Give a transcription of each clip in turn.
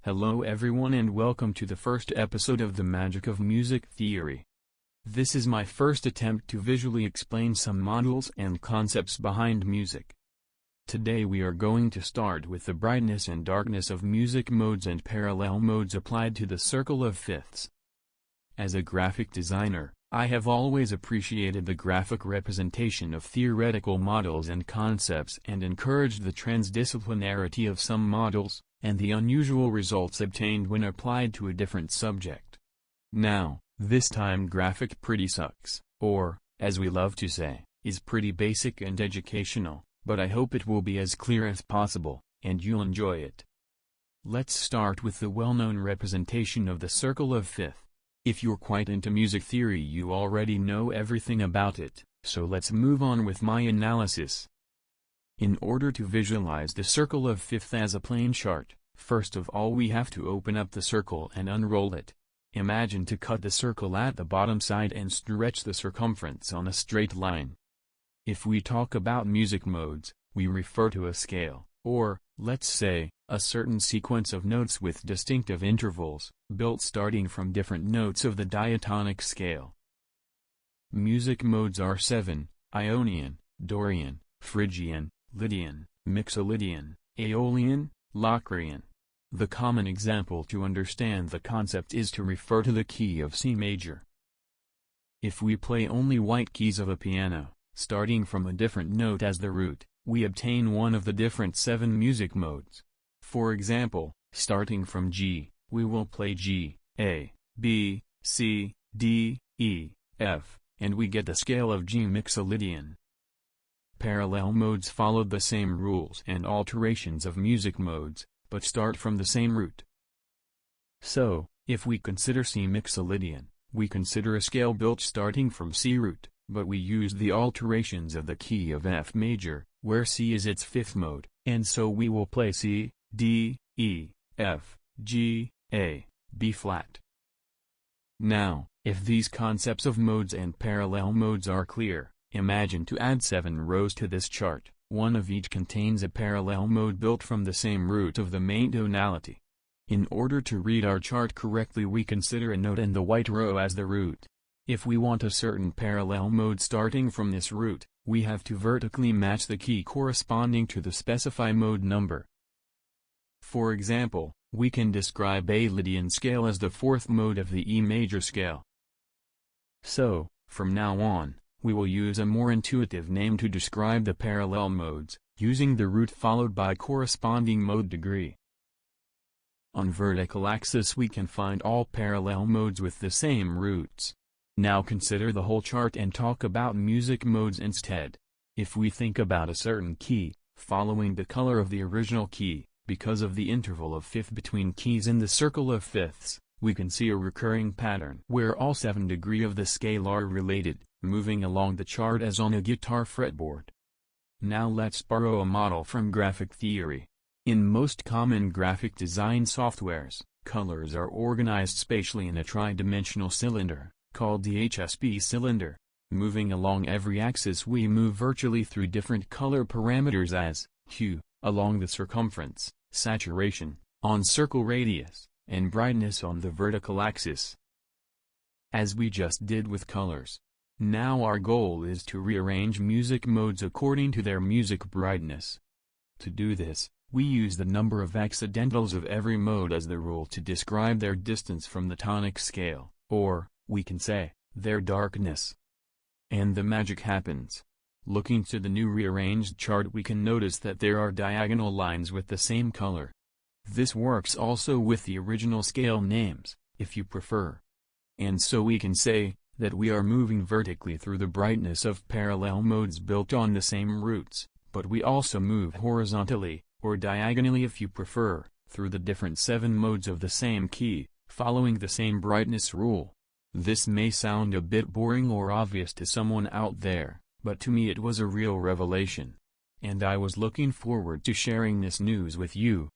Hello everyone and welcome to the first episode of the Magic of Music Theory. This is my first attempt to visually explain some models and concepts behind music. Today we are going to start with the brightness and darkness of music modes and parallel modes applied to the circle of fifths. As a graphic designer, I have always appreciated the graphic representation of theoretical models and concepts and encouraged the transdisciplinarity of some models, and the unusual results obtained when applied to a different subject. Now, this time graphic pretty sucks, or, as we love to say, is pretty basic and educational, but I hope it will be as clear as possible, and you'll enjoy it. Let's start with the well-known representation of the circle of fifth. If you're quite into music theory you already know everything about it, so let's move on with my analysis. In order to visualize the circle of fifth as a plane chart, first of all we have to open up the circle and unroll it. Imagine to cut the circle at the bottom side and stretch the circumference on a straight line. If we talk about music modes, we refer to a scale, or, let's say, a certain sequence of notes with distinctive intervals, built starting from different notes of the diatonic scale. Music modes are 7, Ionian, Dorian, Phrygian, Lydian, Mixolydian, Aeolian, Locrian. The common example to understand the concept is to refer to the key of C major. If we play only white keys of a piano, starting from a different note as the root, we obtain one of the different 7 music modes. For example, starting from G, we will play G, A, B, C, D, E, F, and we get the scale of G Mixolydian. Parallel modes followed the same rules and alterations of music modes, but start from the same root. So, if we consider C Mixolydian, we consider a scale built starting from C root, but we use the alterations of the key of F major, where C is its fifth mode, and so we will play C, D, E, F, G, A, B flat. Now, if these concepts of modes and parallel modes are clear, imagine to add 7 rows to this chart, one of each contains a parallel mode built from the same root of the main tonality. In order to read our chart correctly we consider a note in the white row as the root. If we want a certain parallel mode starting from this root, we have to vertically match the key corresponding to the specified mode number. For example, we can describe a Lydian scale as the 4th mode of the E major scale. So, from now on, we will use a more intuitive name to describe the parallel modes, using the root followed by corresponding mode degree. On vertical axis we can find all parallel modes with the same roots. Now consider the whole chart and talk about music modes instead. If we think about a certain key, following the color of the original key, because of the interval of fifth between keys in the circle of fifths, we can see a recurring pattern where all 7 degrees of the scale are related, moving along the chart as on a guitar fretboard. Now let's borrow a model from graphic theory. In most common graphic design softwares, colors are organized spatially in a tridimensional cylinder, called the HSP cylinder. Moving along every axis we move virtually through different color parameters as hue, along the circumference, saturation, on circle radius, and brightness on the vertical axis. As we just did with colors. Now our goal is to rearrange music modes according to their music brightness. To do this, we use the number of accidentals of every mode as the rule to describe their distance from the tonic scale, or, we can say, their darkness. And the magic happens. Looking to the new rearranged chart we can notice that there are diagonal lines with the same color. This works also with the original scale names, if you prefer. And so we can say that we are moving vertically through the brightness of parallel modes built on the same roots, but we also move horizontally, or diagonally if you prefer, through the different 7 modes of the same key, following the same brightness rule. This may sound a bit boring or obvious to someone out there, but to me it was a real revelation. And I was looking forward to sharing this news with you.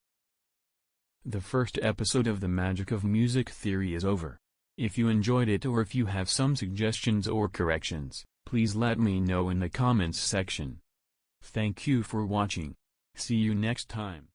The first episode of the Magic of Music Theory is over. If you enjoyed it or if you have some suggestions or corrections, please let me know in the comments section. Thank you for watching. See you next time.